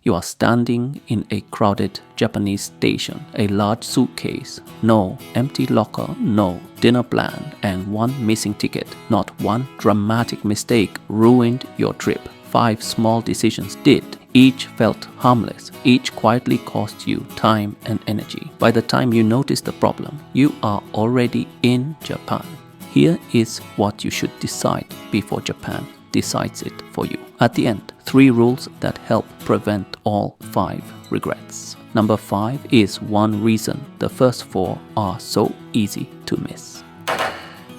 You are standing in a crowded Japanese station, a large suitcase, no empty locker, no dinner plan, and one missing ticket. Not one dramatic mistake ruined your trip. 5 small decisions did. Each felt harmless. Each quietly cost you time and energy. By the time you notice the problem, you are already in Japan. Here is what you should decide before Japan decides it for you. At the end, 3 rules that help prevent all 5 regrets. Number 5 is one reason the first 4 are so easy to miss.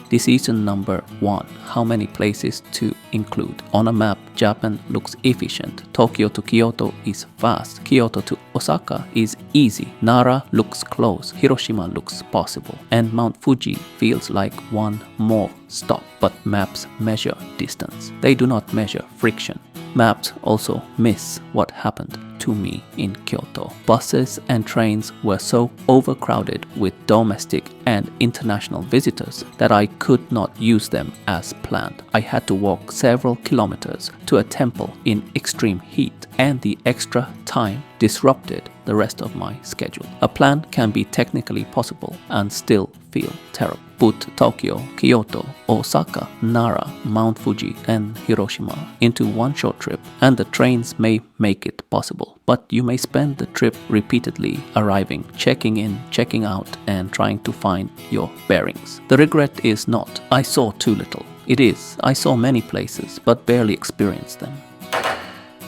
Decision number 1. How many places to include? On a map, Japan looks efficient. Tokyo to Kyoto is fast. Kyoto to Osaka is easy. Nara looks close. Hiroshima looks possible. And Mount Fuji feels like one more stop. But maps measure distance. They do not measure friction. Maps also miss what happened to me in Kyoto. Buses and trains were so overcrowded with domestic and international visitors that I could not use them as planned. I had to walk several kilometers to a temple in extreme heat, and the extra time disrupted the rest of my schedule. A plan can be technically possible and still feel terrible. Put Tokyo, Kyoto, Osaka, Nara, Mount Fuji, and Hiroshima into one short trip, and the trains may make it possible. But you may spend the trip repeatedly arriving, checking in, checking out, and trying to find your bearings. The regret is not, I saw too little. It is, I saw many places, but barely experienced them.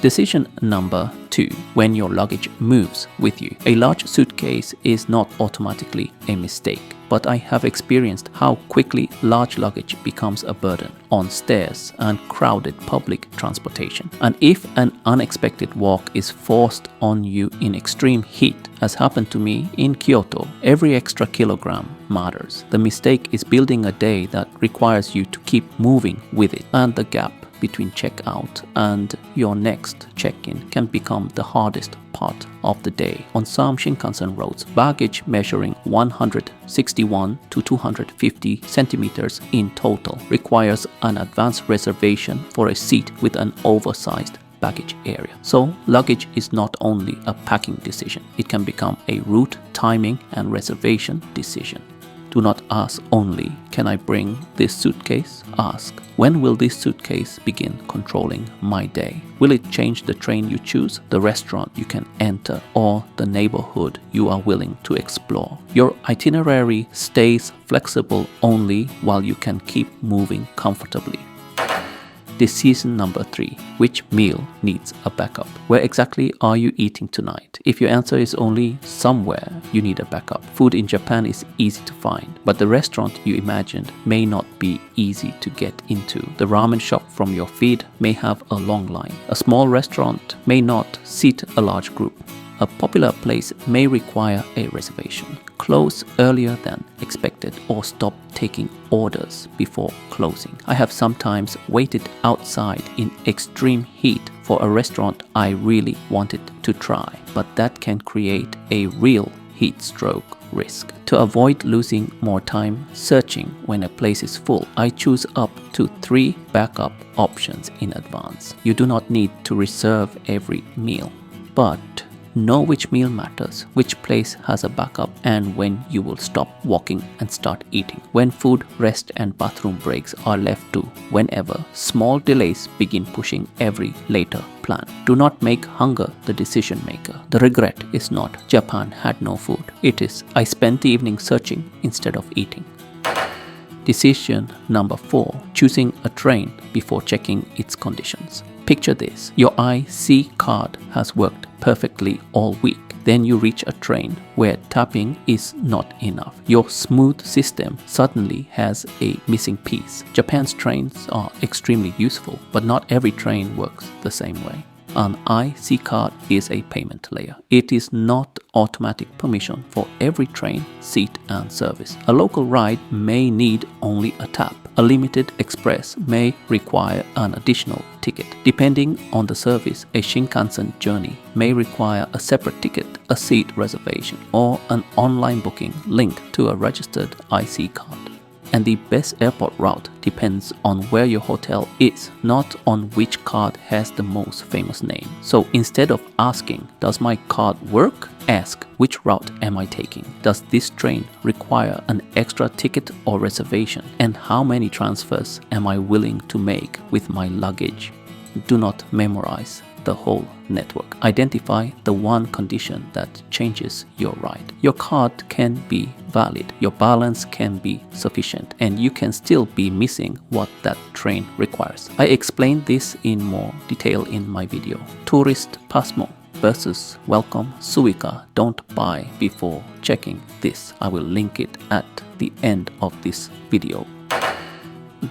Decision number 2. When your luggage moves with you. A large suitcase is not automatically a mistake, but I have experienced how quickly large luggage becomes a burden on stairs and crowded public transportation. And if an unexpected walk is forced on you in extreme heat, as happened to me in Kyoto, every extra kilogram matters. The mistake is building a day that requires you to keep moving with it, and the gap between checkout and your next check-in can become the hardest part of the day. On some Shinkansen roads, baggage measuring 161 to 250 centimeters in total requires an advance reservation for a seat with an oversized baggage area. So, luggage is not only a packing decision, it can become a route, timing, and reservation decision. Do not ask only, can I bring this suitcase? Ask, when will this suitcase begin controlling my day? Will it change the train you choose, the restaurant you can enter, or the neighborhood you are willing to explore? Your itinerary stays flexible only while you can keep moving comfortably. Decision number 3. Which meal needs a backup? Where exactly are you eating tonight? If your answer is only somewhere, you need a backup. Food in Japan is easy to find, but the restaurant you imagined may not be easy to get into. The ramen shop from your feed may have a long line. A small restaurant may not seat a large group. A popular place may require a reservation. Close earlier than expected or stop taking orders before closing. I have sometimes waited outside in extreme heat for a restaurant I really wanted to try, but that can create a real heat stroke risk. To avoid losing more time searching when a place is full, I choose up to 3 backup options in advance. You do not need to reserve every meal, but know which meal matters, which place has a backup, and when you will stop walking and start eating. When food, rest, and bathroom breaks are left to whenever, small delays begin pushing every later plan. Do not make hunger the decision maker. The regret is not Japan had no food. It is I spent the evening searching instead of eating. Decision number 4. Choosing a train before checking its conditions. Picture this. Your IC card has worked perfectly all week. Then you reach a train where tapping is not enough. Your smooth system suddenly has a missing piece. Japan's trains are extremely useful, but not every train works the same way. An IC card is a payment layer. It is not automatic permission for every train, seat, and service. A local ride may need only a tap. A limited express may require an additional ticket. Depending on the service, a Shinkansen journey may require a separate ticket, a seat reservation, or an online booking linked to a registered IC card. And the best airport route depends on where your hotel is, not on which card has the most famous name. So instead of asking, does my card work? Ask, which route am I taking? Does this train require an extra ticket or reservation? And how many transfers am I willing to make with my luggage? Do not memorize the whole network. Identify the one condition that changes your ride. Your card can be valid, your balance can be sufficient, and you can still be missing what that train requires. I explained this in more detail in my video. Tourist Pasmo versus Welcome Suica. Don't buy before checking this. I will link it at the end of this video.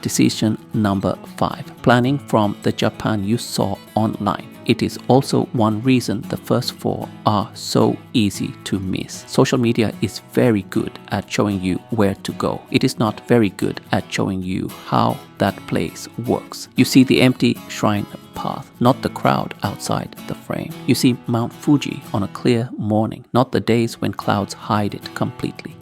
Decision number 5. Planning from the Japan you saw online. It is also one reason the first 4 are so easy to miss. Social media is very good at showing you where to go. It is not very good at showing you how that place works. You see the empty shrine path, not the crowd outside the frame. You see Mount Fuji on a clear morning, not the days when clouds hide it completely.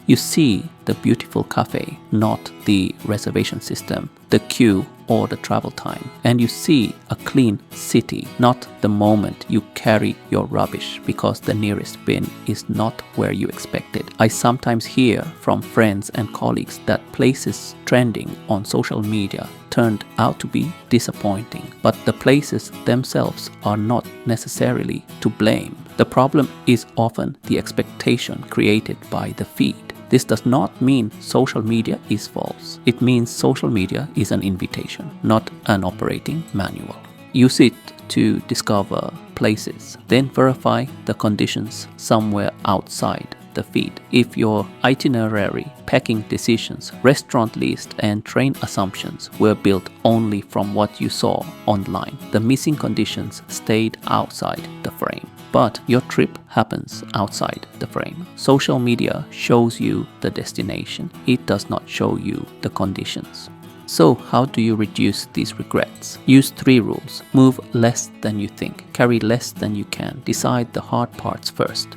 You see the beautiful cafe, not the reservation system, the queue or the travel time. And you see a clean city, not the moment you carry your rubbish because the nearest bin is not where you expected. I sometimes hear from friends and colleagues that places trending on social media turned out to be disappointing, but the places themselves are not necessarily to blame. The problem is often the expectation created by the feed. This does not mean social media is false. It means social media is an invitation, not an operating manual. Use it to discover places, then verify the conditions somewhere outside the feed. If your itinerary, packing decisions, restaurant list, and train assumptions were built only from what you saw online, the missing conditions stayed outside the frame. But your trip happens outside the frame. Social media shows you the destination. It does not show you the conditions. So how do you reduce these regrets? Use 3 rules. Move less than you think. Carry less than you can. Decide the hard parts first.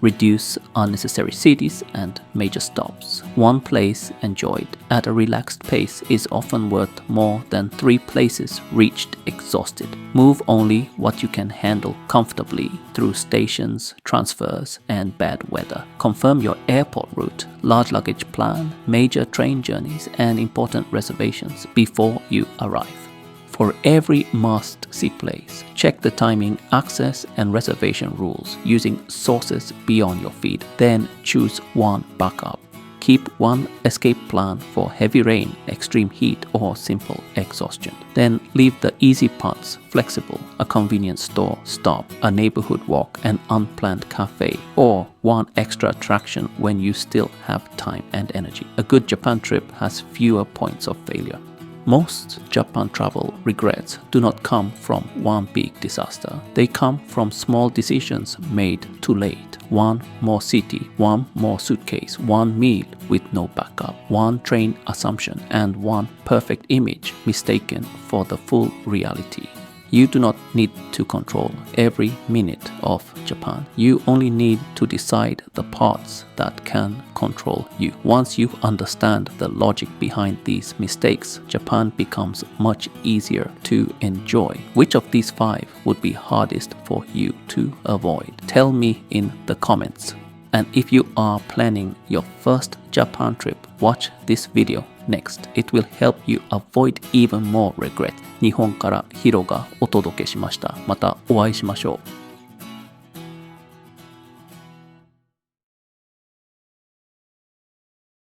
Reduce unnecessary cities and major stops. One place enjoyed at a relaxed pace is often worth more than 3 places reached exhausted. Move only what you can handle comfortably through stations, transfers, and bad weather. Confirm your airport route, large luggage plan, major train journeys, and important reservations before you arrive. For every must-see place, check the timing, access, and reservation rules using sources beyond your feed. Then choose one backup. Keep one escape plan for heavy rain, extreme heat, or simple exhaustion. Then leave the easy parts flexible, a convenience store stop, a neighborhood walk, an unplanned cafe, or one extra attraction when you still have time and energy. A good Japan trip has fewer points of failure. Most Japan travel regrets do not come from one big disaster. They come from small decisions made too late. One more city, one more suitcase, one meal with no backup, one train assumption, and one perfect image mistaken for the full reality. You do not need to control every minute of Japan. You only need to decide the parts that can control you. Once you understand the logic behind these mistakes, Japan becomes much easier to enjoy. Which of these 5 would be hardest for you to avoid? Tell me in the comments. And if you are planning your first Japan trip, watch this video next. It will help you avoid even more regret. 日本からヒロがお届けしました。またお会いしましょう。